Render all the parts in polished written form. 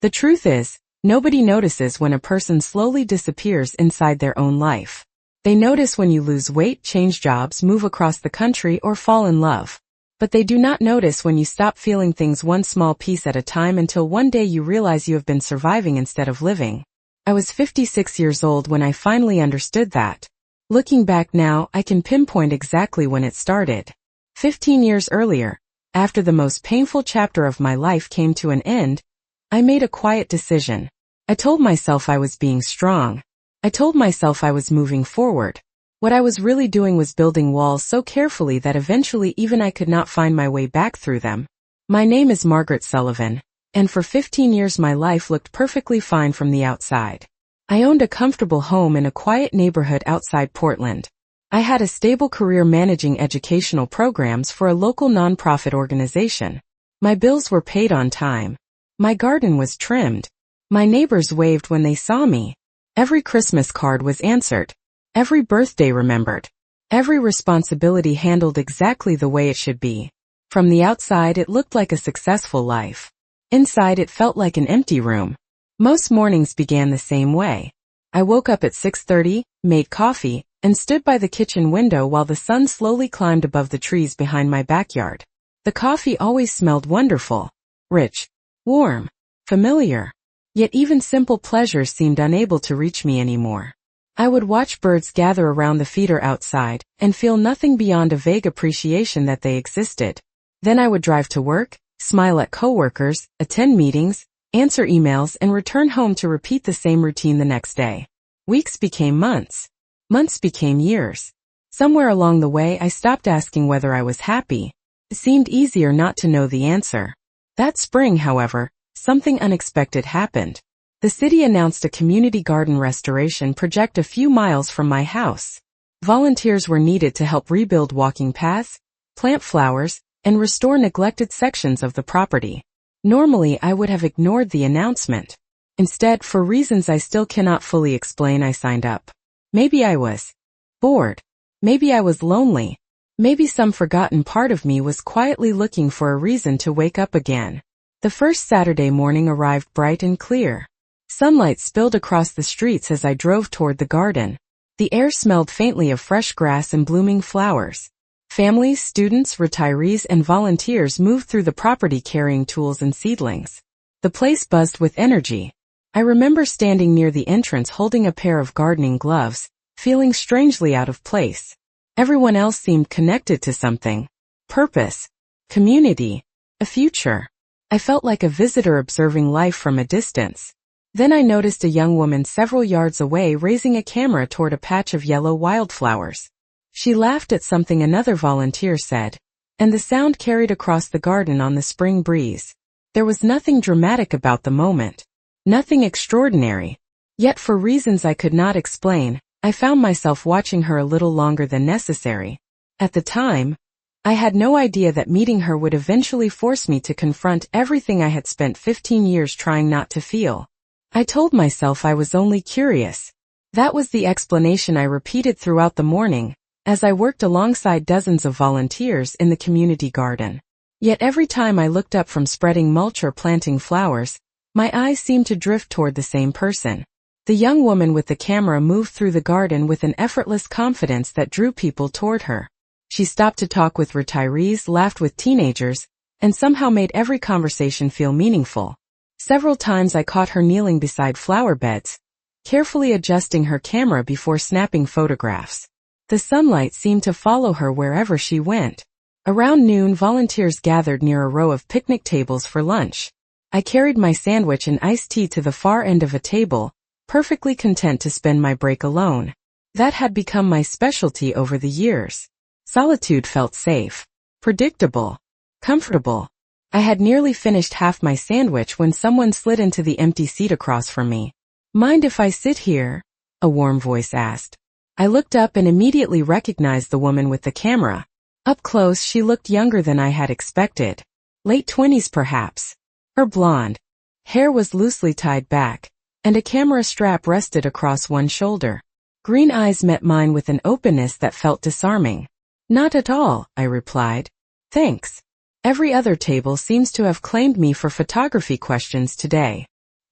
The truth is, nobody notices when a person slowly disappears inside their own life. They notice when you lose weight, change jobs, move across the country, or fall in love. But they do not notice when you stop feeling things one small piece at a time until one day you realize you have been surviving instead of living. I was 56 years old when I finally understood that. Looking back now, I can pinpoint exactly when it started. 15 years earlier, after the most painful chapter of my life came to an end, I made a quiet decision. I told myself I was being strong. I told myself I was moving forward. What I was really doing was building walls so carefully that eventually even I could not find my way back through them. My name is Margaret Sullivan, and for 15 years my life looked perfectly fine from the outside. I owned a comfortable home in a quiet neighborhood outside Portland. I had a stable career managing educational programs for a local nonprofit organization. My bills were paid on time. My garden was trimmed. My neighbors waved when they saw me. Every Christmas card was answered. Every birthday remembered. Every responsibility handled exactly the way it should be. From the outside it looked like a successful life. Inside it felt like an empty room. Most mornings began the same way. I woke up at 6:30, made coffee, and stood by the kitchen window while the sun slowly climbed above the trees behind my backyard. The coffee always smelled wonderful. Rich. Warm. Familiar. Yet even simple pleasures seemed unable to reach me anymore. I would watch birds gather around the feeder outside, and feel nothing beyond a vague appreciation that they existed. Then I would drive to work, smile at coworkers, attend meetings, answer emails, and return home to repeat the same routine the next day. Weeks became months. Months became years. Somewhere along the way I stopped asking whether I was happy. It seemed easier not to know the answer. That spring, however, something unexpected happened. The city announced a community garden restoration project a few miles from my house. Volunteers were needed to help rebuild walking paths, plant flowers, and restore neglected sections of the property. Normally, I would have ignored the announcement. Instead, for reasons I still cannot fully explain, I signed up. Maybe I was bored. Maybe I was lonely. Maybe some forgotten part of me was quietly looking for a reason to wake up again. The first Saturday morning arrived bright and clear. Sunlight spilled across the streets as I drove toward the garden. The air smelled faintly of fresh grass and blooming flowers. Families, students, retirees, and volunteers moved through the property carrying tools and seedlings. The place buzzed with energy. I remember standing near the entrance holding a pair of gardening gloves, feeling strangely out of place. Everyone else seemed connected to something. Purpose. Community. A future. I felt like a visitor observing life from a distance. Then I noticed a young woman several yards away raising a camera toward a patch of yellow wildflowers. She laughed at something another volunteer said, and the sound carried across the garden on the spring breeze. There was nothing dramatic about the moment. Nothing extraordinary. Yet for reasons I could not explain, I found myself watching her a little longer than necessary. At the time, I had no idea that meeting her would eventually force me to confront everything I had spent 15 years trying not to feel. I told myself I was only curious. That was the explanation I repeated throughout the morning, as I worked alongside dozens of volunteers in the community garden. Yet every time I looked up from spreading mulch or planting flowers, my eyes seemed to drift toward the same person. The young woman with the camera moved through the garden with an effortless confidence that drew people toward her. She stopped to talk with retirees, laughed with teenagers, and somehow made every conversation feel meaningful. Several times I caught her kneeling beside flower beds, carefully adjusting her camera before snapping photographs. The sunlight seemed to follow her wherever she went. Around noon, volunteers gathered near a row of picnic tables for lunch. I carried my sandwich and iced tea to the far end of a table, perfectly content to spend my break alone. That had become my specialty over the years. Solitude felt safe, predictable, comfortable. I had nearly finished half my sandwich when someone slid into the empty seat across from me. "Mind if I sit here?" a warm voice asked. I looked up and immediately recognized the woman with the camera. Up close, she looked younger than I had expected. Late 20s perhaps. Her blonde hair was loosely tied back, and a camera strap rested across one shoulder. Green eyes met mine with an openness that felt disarming. "Not at all," I replied. "Thanks. Every other table seems to have claimed me for photography questions today."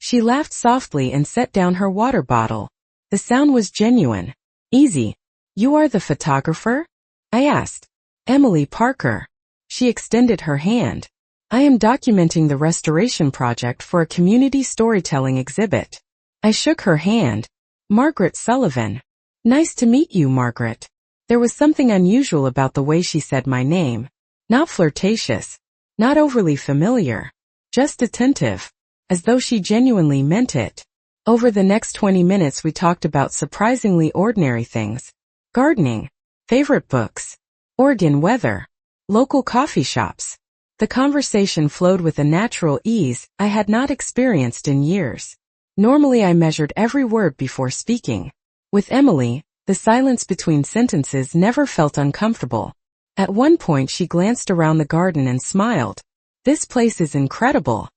She laughed softly and set down her water bottle. The sound was genuine. Easy. You are the photographer? I asked. Emily Parker. She extended her hand. I am documenting the restoration project for a community storytelling exhibit. I shook her hand. Margaret Sullivan. Nice to meet you, Margaret. There was something unusual about the way she said my name. Not flirtatious. Not overly familiar. Just attentive. As though she genuinely meant it. Over the next 20 minutes we talked about surprisingly ordinary things. Gardening. Favorite books. Oregon weather. Local coffee shops. The conversation flowed with a natural ease I had not experienced in years. Normally I measured every word before speaking. With Emily, the silence between sentences never felt uncomfortable. At one point she glanced around the garden and smiled. This place is incredible.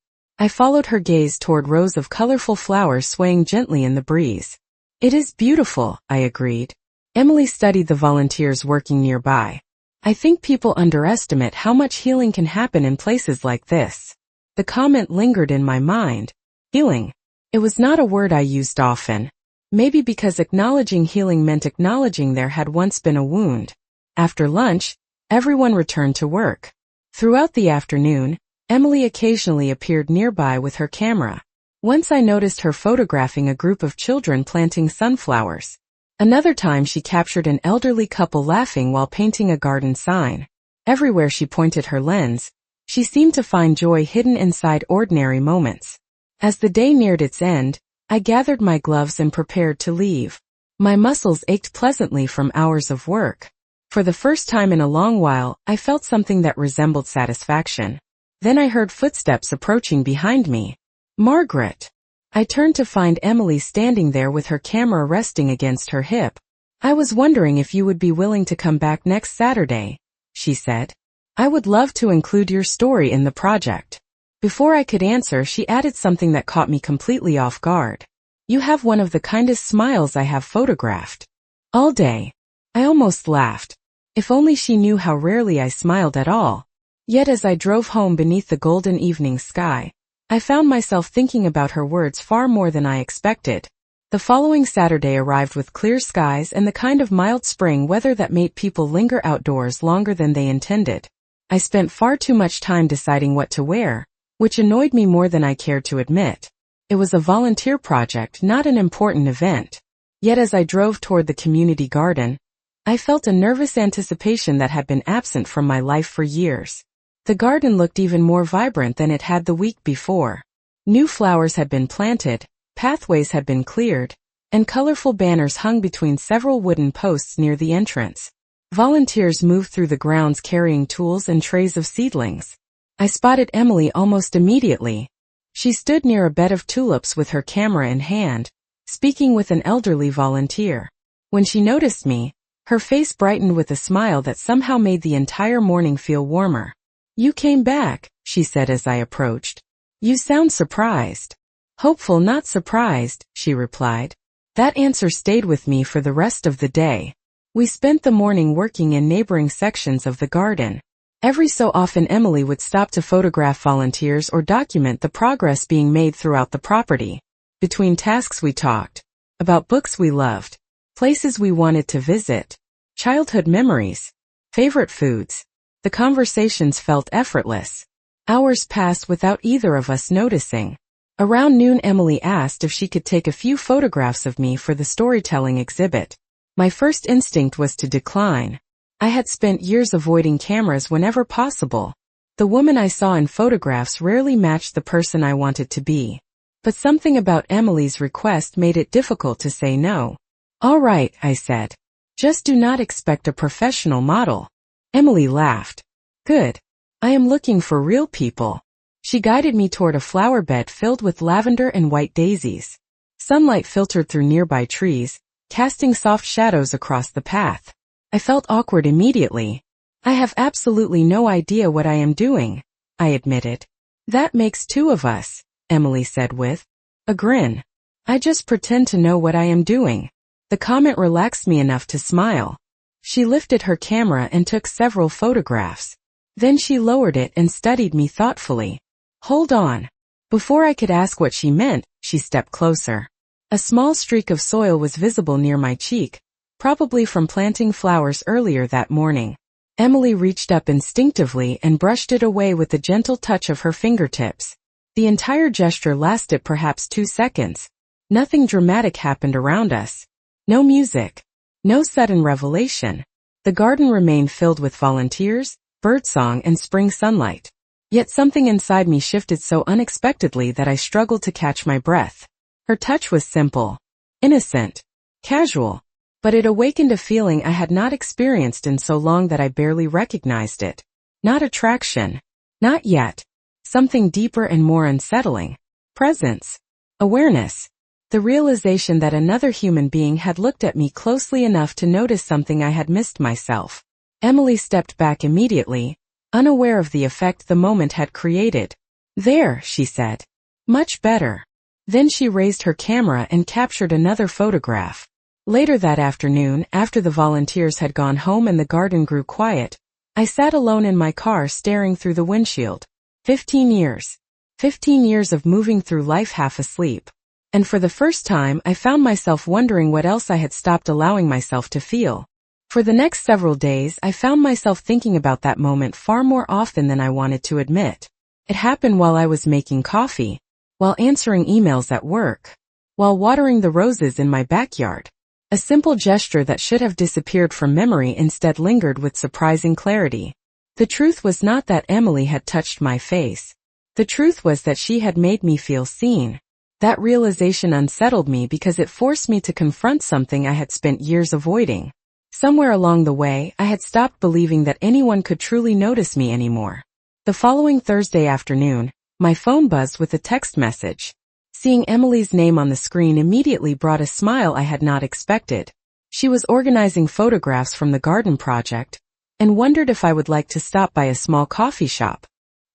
I followed her gaze toward rows of colorful flowers swaying gently in the breeze. It is beautiful, I agreed. Emily studied the volunteers working nearby. I think people underestimate how much healing can happen in places like this. The comment lingered in my mind. Healing. It was not a word I used often. Maybe because acknowledging healing meant acknowledging there had once been a wound. After lunch, everyone returned to work. Throughout the afternoon, Emily occasionally appeared nearby with her camera. Once I noticed her photographing a group of children planting sunflowers. Another time she captured an elderly couple laughing while painting a garden sign. Everywhere she pointed her lens, she seemed to find joy hidden inside ordinary moments. As the day neared its end, I gathered my gloves and prepared to leave. My muscles ached pleasantly from hours of work. For the first time in a long while, I felt something that resembled satisfaction. Then I heard footsteps approaching behind me. Margaret. I turned to find Emily standing there with her camera resting against her hip. I was wondering if you would be willing to come back next Saturday, she said. I would love to include your story in the project. Before I could answer, she added something that caught me completely off guard. You have one of the kindest smiles I have photographed. All day. I almost laughed. If only she knew how rarely I smiled at all. Yet as I drove home beneath the golden evening sky, I found myself thinking about her words far more than I expected. The following Saturday arrived with clear skies and the kind of mild spring weather that made people linger outdoors longer than they intended. I spent far too much time deciding what to wear, which annoyed me more than I cared to admit. It was a volunteer project, not an important event. Yet as I drove toward the community garden, I felt a nervous anticipation that had been absent from my life for years. The garden looked even more vibrant than it had the week before. New flowers had been planted, pathways had been cleared, and colorful banners hung between several wooden posts near the entrance. Volunteers moved through the grounds carrying tools and trays of seedlings. I spotted Emily almost immediately. She stood near a bed of tulips with her camera in hand, speaking with an elderly volunteer. When she noticed me, her face brightened with a smile that somehow made the entire morning feel warmer. You came back, she said as I approached. You sound surprised. Hopeful, not surprised, she replied. That answer stayed with me for the rest of the day. We spent the morning working in neighboring sections of the garden. Every so often Emily would stop to photograph volunteers or document the progress being made throughout the property. Between tasks we talked about books we loved, places we wanted to visit, childhood memories, favorite foods. The conversations felt effortless. Hours passed without either of us noticing. Around noon Emily asked if she could take a few photographs of me for the storytelling exhibit. My first instinct was to decline. I had spent years avoiding cameras whenever possible. The woman I saw in photographs rarely matched the person I wanted to be. But something about Emily's request made it difficult to say no. All right, I said. Just do not expect a professional model. Emily laughed. Good. I am looking for real people. She guided me toward a flower bed filled with lavender and white daisies. Sunlight filtered through nearby trees, casting soft shadows across the path. I felt awkward immediately. I have absolutely no idea what I am doing, I admitted. That makes two of us, Emily said with a grin. I just pretend to know what I am doing. The comment relaxed me enough to smile. She lifted her camera and took several photographs. Then she lowered it and studied me thoughtfully. Hold on. Before I could ask what she meant, she stepped closer. A small streak of soil was visible near my cheek, probably from planting flowers earlier that morning. Emily reached up instinctively and brushed it away with a gentle touch of her fingertips. The entire gesture lasted perhaps 2 seconds. Nothing dramatic happened around us. No music. No sudden revelation. The garden remained filled with volunteers, birdsong, and spring sunlight. Yet something inside me shifted so unexpectedly that I struggled to catch my breath. Her touch was simple, innocent, casual, but it awakened a feeling I had not experienced in so long that I barely recognized it. Not attraction. Not yet. Something deeper and more unsettling. Presence. Awareness. The realization that another human being had looked at me closely enough to notice something I had missed myself. Emily stepped back immediately, unaware of the effect the moment had created. "There," she said. "Much better." Then she raised her camera and captured another photograph. Later that afternoon, after the volunteers had gone home and the garden grew quiet, I sat alone in my car staring through the windshield. 15 years. 15 years of moving through life half asleep. And for the first time, I found myself wondering what else I had stopped allowing myself to feel. For the next several days, I found myself thinking about that moment far more often than I wanted to admit. It happened while I was making coffee, while answering emails at work, while watering the roses in my backyard. A simple gesture that should have disappeared from memory instead lingered with surprising clarity. The truth was not that Emily had touched my face. The truth was that she had made me feel seen. That realization unsettled me because it forced me to confront something I had spent years avoiding. Somewhere along the way, I had stopped believing that anyone could truly notice me anymore. The following Thursday afternoon, my phone buzzed with a text message. Seeing Emily's name on the screen immediately brought a smile I had not expected. She was organizing photographs from the garden project, and wondered if I would like to stop by a small coffee shop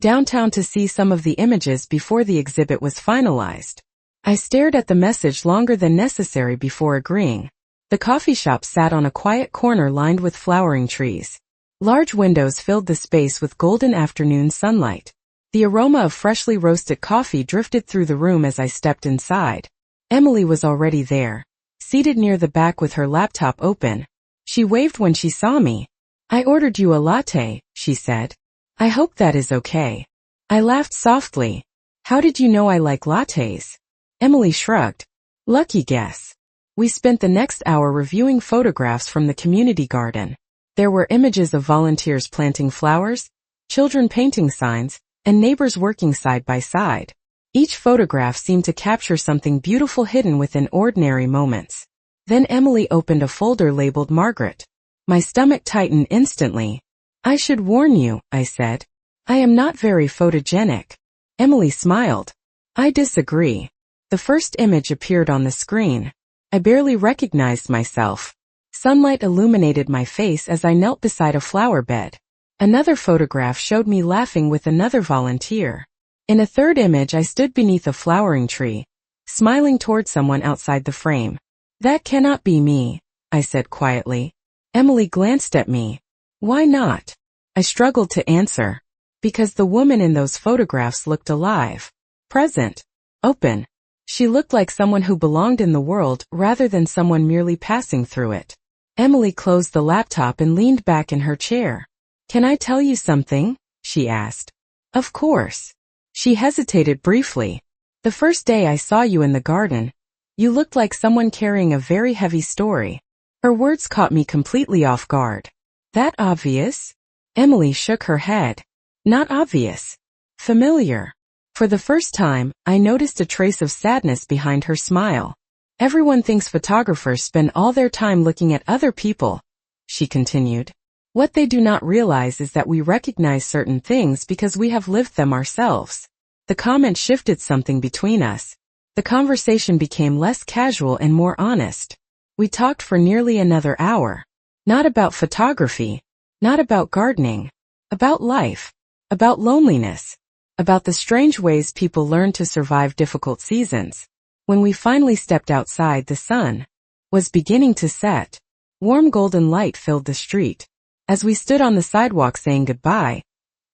downtown to see some of the images before the exhibit was finalized. I stared at the message longer than necessary before agreeing. The coffee shop sat on a quiet corner lined with flowering trees. Large windows filled the space with golden afternoon sunlight. The aroma of freshly roasted coffee drifted through the room as I stepped inside. Emily was already there, seated near the back with her laptop open. She waved when she saw me. "I ordered you a latte," she said. "I hope that is okay." I laughed softly. "How did you know I like lattes?" Emily shrugged. "Lucky guess." We spent the next hour reviewing photographs from the community garden. There were images of volunteers planting flowers, children painting signs, and neighbors working side by side. Each photograph seemed to capture something beautiful hidden within ordinary moments. Then Emily opened a folder labeled Margaret. My stomach tightened instantly. "I should warn you," I said. "I am not very photogenic." Emily smiled. "I disagree." The first image appeared on the screen. I barely recognized myself. Sunlight illuminated my face as I knelt beside a flower bed. Another photograph showed me laughing with another volunteer. In a third image, I stood beneath a flowering tree, smiling toward someone outside the frame. "That cannot be me," I said quietly. Emily glanced at me. "Why not?" I struggled to answer. Because the woman in those photographs looked alive, present, open. She looked like someone who belonged in the world rather than someone merely passing through it. Emily closed the laptop and leaned back in her chair. "Can I tell you something?" she asked. "Of course." She hesitated briefly. "The first day I saw you in the garden, you looked like someone carrying a very heavy story." Her words caught me completely off guard. "That obvious?" Emily shook her head. "Not obvious. Familiar." For the first time, I noticed a trace of sadness behind her smile. "Everyone thinks photographers spend all their time looking at other people," she continued. "What they do not realize is that we recognize certain things because we have lived them ourselves." The comment shifted something between us. The conversation became less casual and more honest. We talked for nearly another hour. Not about photography, not about gardening, about life, about loneliness, about the strange ways people learn to survive difficult seasons. When we finally stepped outside, the sun was beginning to set. Warm golden light filled the street. As we stood on the sidewalk saying goodbye,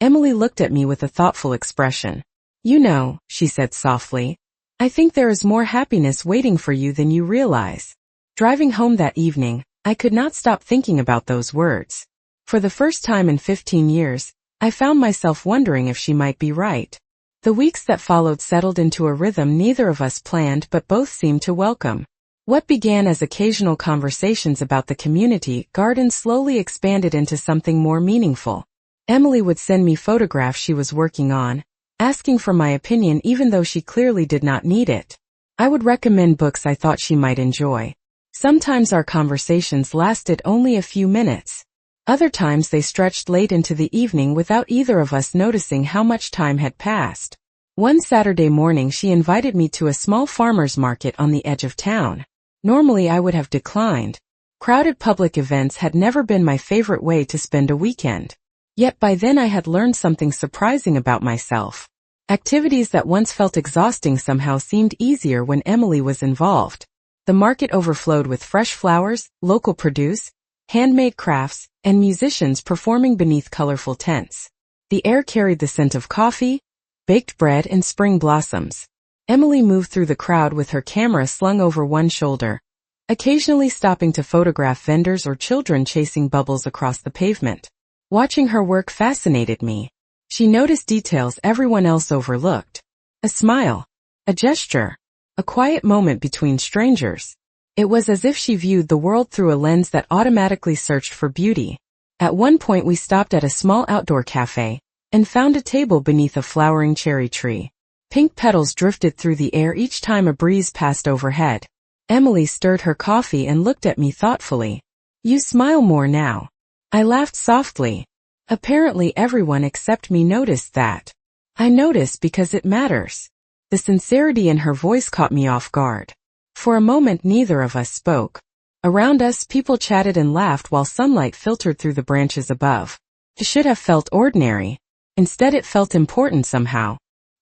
Emily looked at me with a thoughtful expression. "You know," she said softly, "I think there is more happiness waiting for you than you realize." Driving home that evening, I could not stop thinking about those words. For the first time in 15 years, I found myself wondering if she might be right. The weeks that followed settled into a rhythm neither of us planned but both seemed to welcome. What began as occasional conversations about the community garden slowly expanded into something more meaningful. Emily would send me photographs she was working on, asking for my opinion even though she clearly did not need it. I would recommend books I thought she might enjoy. Sometimes our conversations lasted only a few minutes. Other times they stretched late into the evening without either of us noticing how much time had passed. One Saturday morning she invited me to a small farmer's market on the edge of town. Normally I would have declined. Crowded public events had never been my favorite way to spend a weekend. Yet by then I had learned something surprising about myself. Activities that once felt exhausting somehow seemed easier when Emily was involved. The market overflowed with fresh flowers, local produce, handmade crafts, and musicians performing beneath colorful tents. The air carried the scent of coffee, baked bread, and spring blossoms. Emily moved through the crowd with her camera slung over one shoulder, occasionally stopping to photograph vendors or children chasing bubbles across the pavement. Watching her work fascinated me. She noticed details everyone else overlooked. A smile, a gesture, a quiet moment between strangers. It was as if she viewed the world through a lens that automatically searched for beauty. At one point we stopped at a small outdoor cafe and found a table beneath a flowering cherry tree. Pink petals drifted through the air each time a breeze passed overhead. Emily stirred her coffee and looked at me thoughtfully. "You smile more now." I laughed softly. Apparently everyone except me noticed that. I notice because it matters. The sincerity in her voice caught me off guard. For a moment neither of us spoke. Around us people chatted and laughed while sunlight filtered through the branches above. It should have felt ordinary. Instead it felt important somehow.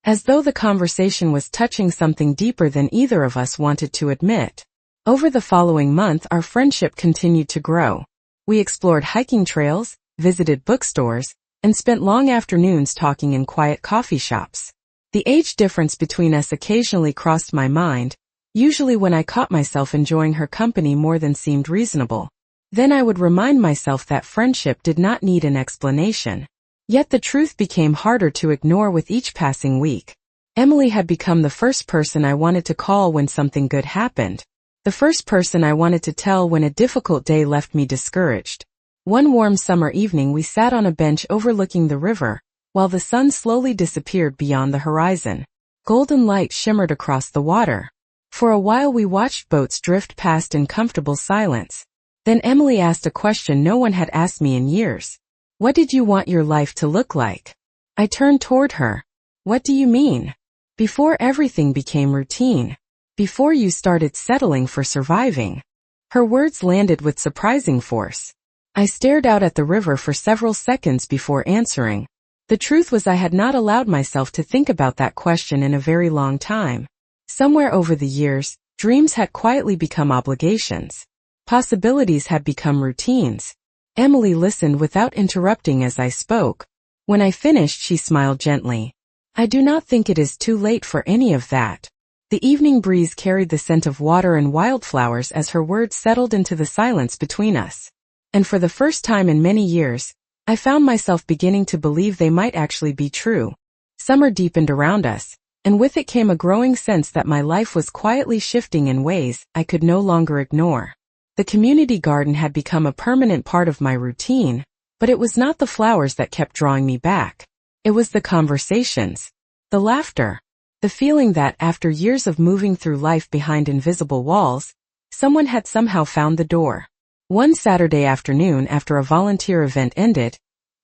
As though the conversation was touching something deeper than either of us wanted to admit. Over the following month our friendship continued to grow. We explored hiking trails, visited bookstores, and spent long afternoons talking in quiet coffee shops. The age difference between us occasionally crossed my mind, usually when I caught myself enjoying her company more than seemed reasonable. Then I would remind myself that friendship did not need an explanation. Yet the truth became harder to ignore with each passing week. Emily had become the first person I wanted to call when something good happened. The first person I wanted to tell when a difficult day left me discouraged. One warm summer evening we sat on a bench overlooking the river, while the sun slowly disappeared beyond the horizon. Golden light shimmered across the water. For a while we watched boats drift past in comfortable silence. Then Emily asked a question no one had asked me in years. "What did you want your life to look like?" I turned toward her. "What do you mean?" "Before everything became routine. Before you started settling for surviving." Her words landed with surprising force. I stared out at the river for several seconds before answering. The truth was I had not allowed myself to think about that question in a very long time. Somewhere over the years, dreams had quietly become obligations. Possibilities had become routines. Emily listened without interrupting as I spoke. When I finished she smiled gently. "I do not think it is too late for any of that." The evening breeze carried the scent of water and wildflowers as her words settled into the silence between us. And for the first time in many years, I found myself beginning to believe they might actually be true. Summer deepened around us, and with it came a growing sense that my life was quietly shifting in ways I could no longer ignore. The community garden had become a permanent part of my routine, but it was not the flowers that kept drawing me back. It was the conversations, the laughter, the feeling that after years of moving through life behind invisible walls, someone had somehow found the door. One Saturday afternoon after a volunteer event ended,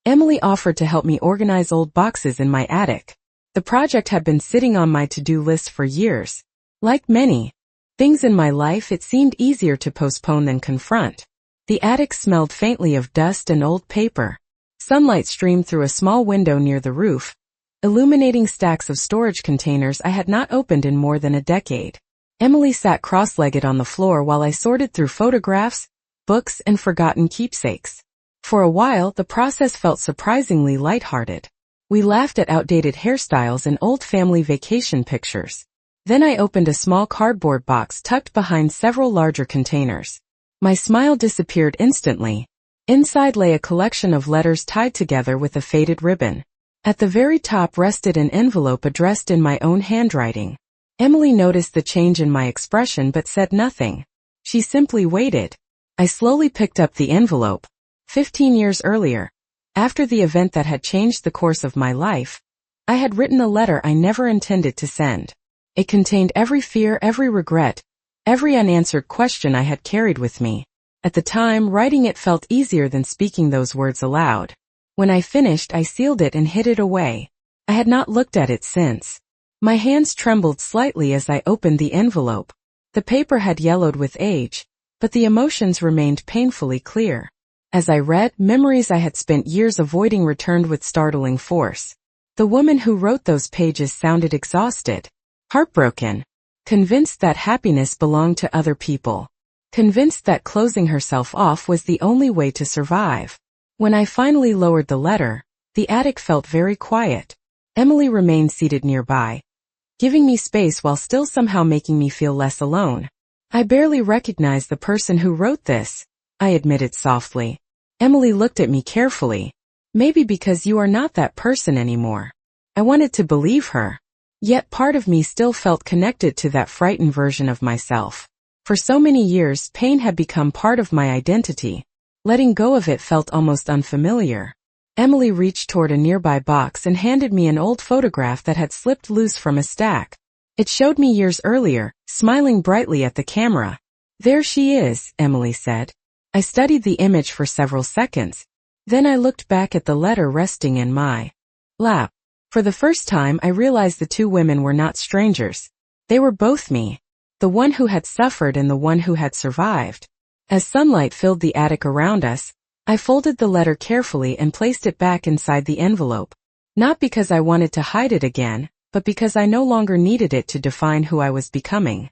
Emily offered to help me organize old boxes in my attic. The project had been sitting on my to-do list for years. Like many things in my life, it seemed easier to postpone than confront. The attic smelled faintly of dust and old paper. Sunlight streamed through a small window near the roof, illuminating stacks of storage containers I had not opened in more than a decade. Emily sat cross-legged on the floor while I sorted through photographs, books, and forgotten keepsakes. For a while, the process felt surprisingly lighthearted. We laughed at outdated hairstyles and old family vacation pictures. Then I opened a small cardboard box tucked behind several larger containers. My smile disappeared instantly. Inside lay a collection of letters tied together with a faded ribbon. At the very top rested an envelope addressed in my own handwriting. Emily noticed the change in my expression but said nothing. She simply waited. I slowly picked up the envelope. 15 years earlier, after the event that had changed the course of my life, I had written a letter I never intended to send. It contained every fear, every regret, every unanswered question I had carried with me. At the time, writing it felt easier than speaking those words aloud. When I finished, I sealed it and hid it away. I had not looked at it since. My hands trembled slightly as I opened the envelope. The paper had yellowed with age, but the emotions remained painfully clear. As I read, memories I had spent years avoiding returned with startling force. The woman who wrote those pages sounded exhausted, heartbroken, convinced that happiness belonged to other people, convinced that closing herself off was the only way to survive. When I finally lowered the letter, the attic felt very quiet. Emily remained seated nearby, giving me space while still somehow making me feel less alone. I barely recognized the person who wrote this, I admitted softly. Emily looked at me carefully. Maybe because you are not that person anymore. I wanted to believe her. Yet part of me still felt connected to that frightened version of myself. For so many years, pain had become part of my identity. Letting go of it felt almost unfamiliar. Emily reached toward a nearby box and handed me an old photograph that had slipped loose from a stack. It showed me years earlier, smiling brightly at the camera. There she is, Emily said. I studied the image for several seconds. Then I looked back at the letter resting in my lap. For the first time, I realized the two women were not strangers. They were both me. The one who had suffered and the one who had survived. As sunlight filled the attic around us, I folded the letter carefully and placed it back inside the envelope. Not because I wanted to hide it again, but because I no longer needed it to define who I was becoming.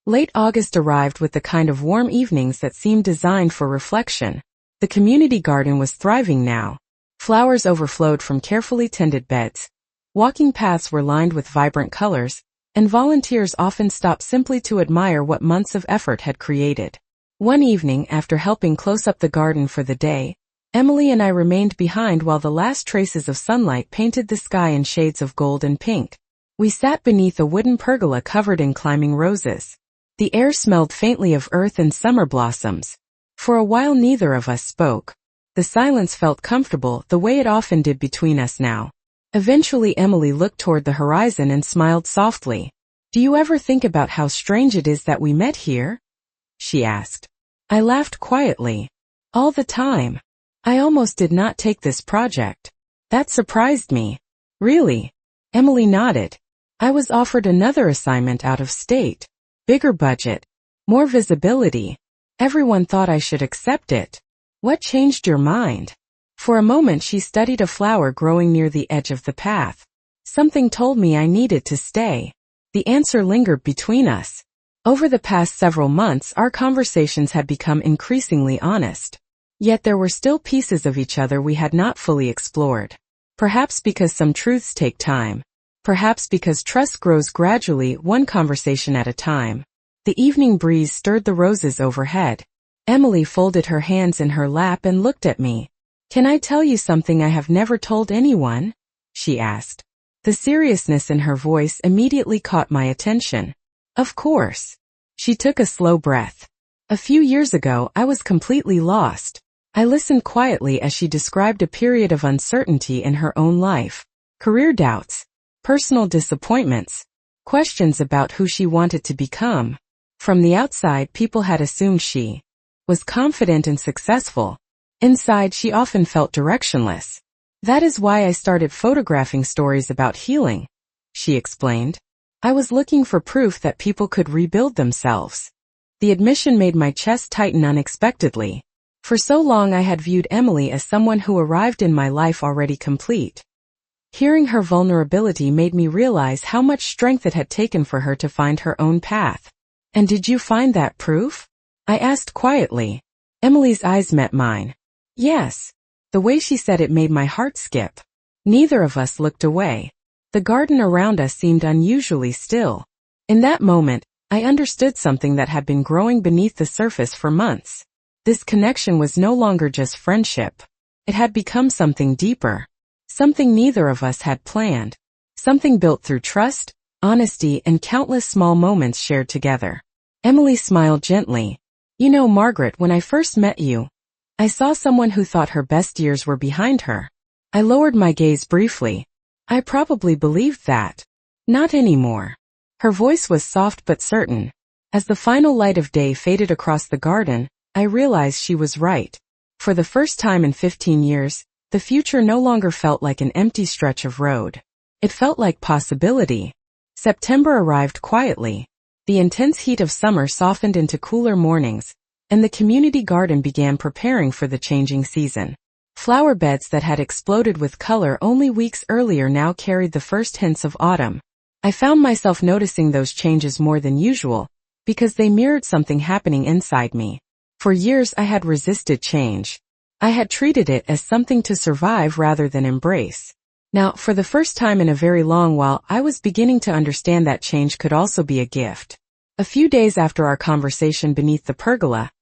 Late August arrived with the kind of warm evenings that seemed designed for reflection. The community garden was thriving now. Flowers overflowed from carefully tended beds. Walking paths were lined with vibrant colors, and volunteers often stopped simply to admire what months of effort had created. One evening, after helping close up the garden for the day, Emily and I remained behind while the last traces of sunlight painted the sky in shades of gold and pink. We sat beneath a wooden pergola covered in climbing roses. The air smelled faintly of earth and summer blossoms. For a while neither of us spoke. The silence felt comfortable, the way it often did between us now. Eventually Emily looked toward the horizon and smiled softly. "Do you ever think about how strange it is that we met here?" she asked. I laughed quietly. "All the time. I almost did not take this project." That surprised me. "Really?" Emily nodded. "I was offered another assignment out of state. Bigger budget. More visibility. Everyone thought I should accept it." "What changed your mind?" For a moment she studied a flower growing near the edge of the path. "Something told me I needed to stay." The answer lingered between us. Over the past several months, our conversations had become increasingly honest. Yet there were still pieces of each other we had not fully explored. Perhaps because some truths take time. Perhaps because trust grows gradually, one conversation at a time. The evening breeze stirred the roses overhead. Emily folded her hands in her lap and looked at me. "Can I tell you something I have never told anyone?" she asked. The seriousness in her voice immediately caught my attention. "Of course." She took a slow breath. "A few years ago, I was completely lost." I listened quietly as she described a period of uncertainty in her own life. Career doubts, personal disappointments, questions about who she wanted to become. From the outside, people had assumed she was confident and successful. Inside, she often felt directionless. "That is why I started photographing stories about healing," she explained. "I was looking for proof that people could rebuild themselves." The admission made my chest tighten unexpectedly. For so long I had viewed Emily as someone who arrived in my life already complete. Hearing her vulnerability made me realize how much strength it had taken for her to find her own path. "And did you find that proof?" I asked quietly. Emily's eyes met mine. "Yes." The way she said it made my heart skip. Neither of us looked away. The garden around us seemed unusually still. In that moment, I understood something that had been growing beneath the surface for months. This connection was no longer just friendship. It had become something deeper. Something neither of us had planned. Something built through trust, honesty, and countless small moments shared together. Emily smiled gently. You know, Margaret, when I first met you, I saw someone who thought her best years were behind her. I lowered my gaze briefly. I probably believed that. Not anymore. Her voice was soft but certain. As the final light of day faded across the garden, I realized she was right. For the first time in 15 years, the future no longer felt like an empty stretch of road. It felt like possibility. September arrived quietly. The intense heat of summer softened into cooler mornings, and the community garden began preparing for the changing season. Flower beds that had exploded with color only weeks earlier now carried the first hints of autumn. I found myself noticing those changes more than usual, because they mirrored something happening inside me. For years I had resisted change. I had treated it as something to survive rather than embrace. Now, for the first time in a very long while, I was beginning to understand that change could also be a gift. A few days after our conversation beneath the pergola,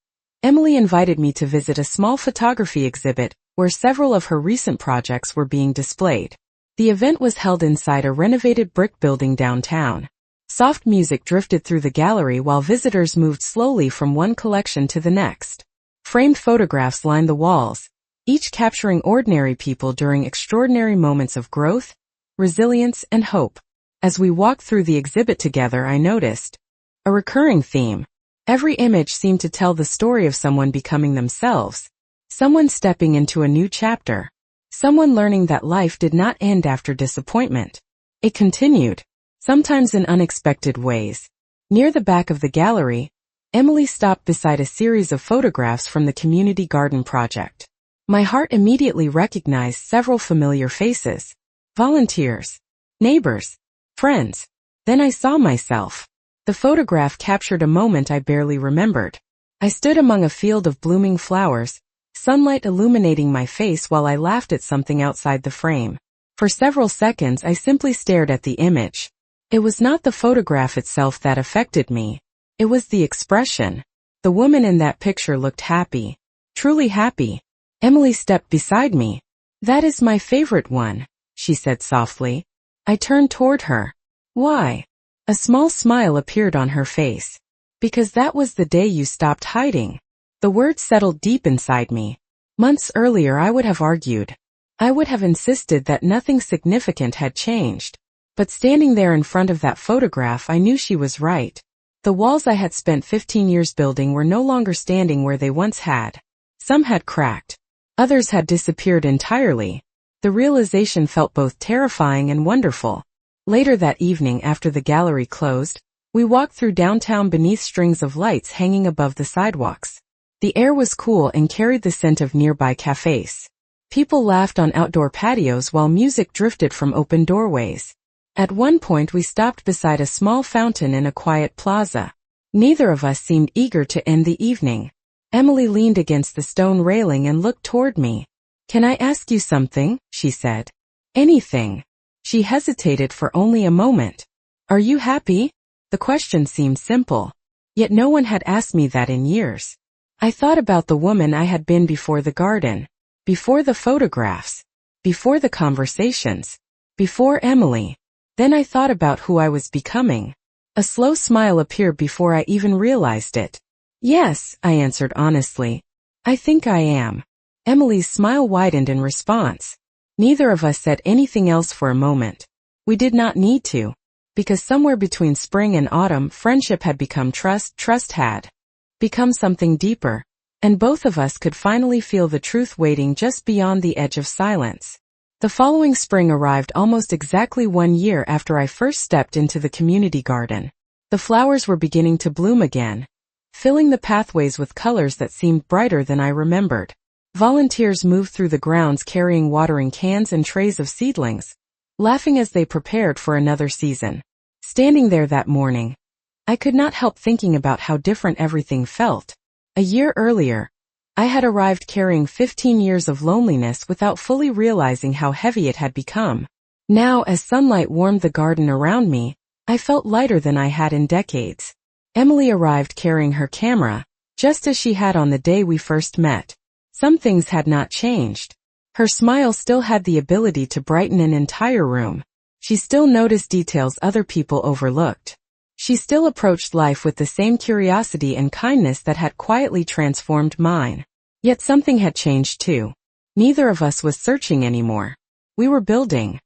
Emily invited me to visit a small photography exhibit where several of her recent projects were being displayed. The event was held inside a renovated brick building downtown. Soft music drifted through the gallery while visitors moved slowly from one collection to the next. Framed photographs lined the walls, each capturing ordinary people during extraordinary moments of growth, resilience, and hope. As we walked through the exhibit together, I noticed a recurring theme. Every image seemed to tell the story of someone becoming themselves, someone stepping into a new chapter, someone learning that life did not end after disappointment. It continued, sometimes in unexpected ways. Near the back of the gallery, Emily stopped beside a series of photographs from the community garden project. My heart immediately recognized several familiar faces. Volunteers, neighbors, friends. Then I saw myself. The photograph captured a moment I barely remembered. I stood among a field of blooming flowers, sunlight illuminating my face while I laughed at something outside the frame. For several seconds I simply stared at the image. It was not the photograph itself that affected me. It was the expression. The woman in that picture looked happy. Truly happy. Emily stepped beside me. That is my favorite one, she said softly. I turned toward her. Why? A small smile appeared on her face. Because that was the day you stopped hiding. The words settled deep inside me. Months earlier I would have argued. I would have insisted that nothing significant had changed. But standing there in front of that photograph, I knew she was right. The walls I had spent 15 years building were no longer standing where they once had. Some had cracked. Others had disappeared entirely. The realization felt both terrifying and wonderful. Later that evening, after the gallery closed, we walked through downtown beneath strings of lights hanging above the sidewalks. The air was cool and carried the scent of nearby cafes. People laughed on outdoor patios while music drifted from open doorways. At one point we stopped beside a small fountain in a quiet plaza. Neither of us seemed eager to end the evening. Emily leaned against the stone railing and looked toward me. Can I ask you something? She said. Anything. She hesitated for only a moment. Are you happy? The question seemed simple. Yet no one had asked me that in years. I thought about the woman I had been before the garden, before the photographs, before the conversations, before Emily. Then I thought about who I was becoming. A slow smile appeared before I even realized it. Yes, I answered honestly. I think I am. Emily's smile widened in response. Neither of us said anything else for a moment. We did not need to. Because somewhere between spring and autumn, friendship had become trust, trust had become something deeper, and both of us could finally feel the truth waiting just beyond the edge of silence. The following spring arrived almost exactly 1 year after I first stepped into the community garden. The flowers were beginning to bloom again, filling the pathways with colors that seemed brighter than I remembered. Volunteers moved through the grounds carrying watering cans and trays of seedlings, laughing as they prepared for another season. Standing there that morning, I could not help thinking about how different everything felt. A year earlier, I had arrived carrying 15 years of loneliness without fully realizing how heavy it had become. Now, as sunlight warmed the garden around me, I felt lighter than I had in decades. Emily arrived carrying her camera, just as she had on the day we first met. Some things had not changed. Her smile still had the ability to brighten an entire room. She still noticed details other people overlooked. She still approached life with the same curiosity and kindness that had quietly transformed mine. Yet something had changed too. Neither of us was searching anymore. We were building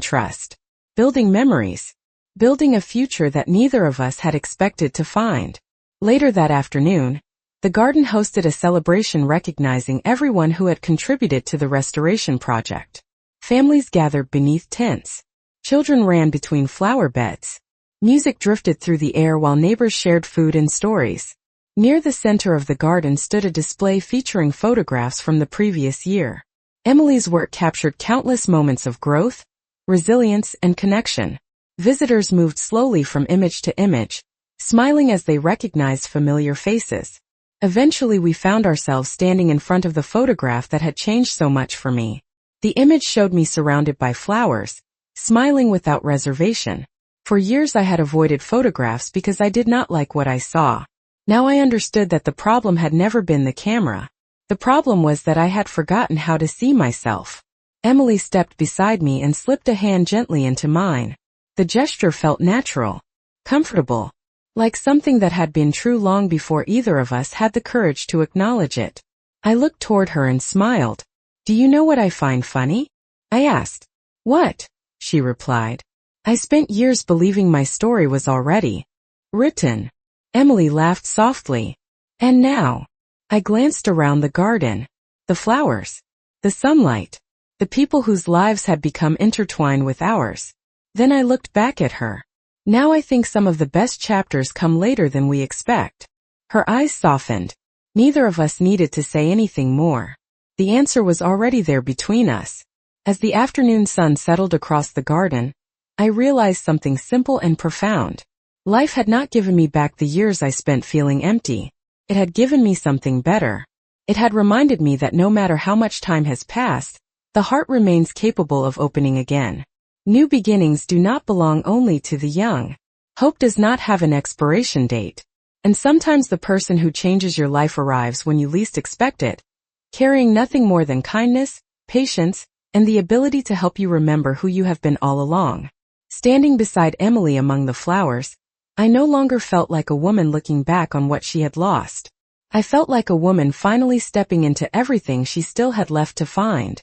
trust, building memories, building a future that neither of us had expected to find. Later that afternoon, the garden hosted a celebration recognizing everyone who had contributed to the restoration project. Families gathered beneath tents. Children ran between flower beds. Music drifted through the air while neighbors shared food and stories. Near the center of the garden stood a display featuring photographs from the previous year. Emily's work captured countless moments of growth, resilience, and connection. Visitors moved slowly from image to image, smiling as they recognized familiar faces. Eventually we found ourselves standing in front of the photograph that had changed so much for me. The image showed me surrounded by flowers, smiling without reservation. For years I had avoided photographs because I did not like what I saw. Now I understood that the problem had never been the camera. The problem was that I had forgotten how to see myself. Emily stepped beside me and slipped a hand gently into mine. The gesture felt natural, comfortable, like something that had been true long before either of us had the courage to acknowledge it. I looked toward her and smiled. "Do you know what I find funny?" I asked. "What?" she replied. "I spent years believing my story was already written." Emily laughed softly. "And now?" I glanced around the garden. The flowers, the sunlight, the people whose lives had become intertwined with ours. Then I looked back at her. "Now I think some of the best chapters come later than we expect." Her eyes softened. Neither of us needed to say anything more. The answer was already there between us. As the afternoon sun settled across the garden, I realized something simple and profound. Life had not given me back the years I spent feeling empty. It had given me something better. It had reminded me that no matter how much time has passed, the heart remains capable of opening again. New beginnings do not belong only to the young. Hope does not have an expiration date. And sometimes the person who changes your life arrives when you least expect it, carrying nothing more than kindness, patience, and the ability to help you remember who you have been all along. Standing beside Emily among the flowers, I no longer felt like a woman looking back on what she had lost. I felt like a woman finally stepping into everything she still had left to find.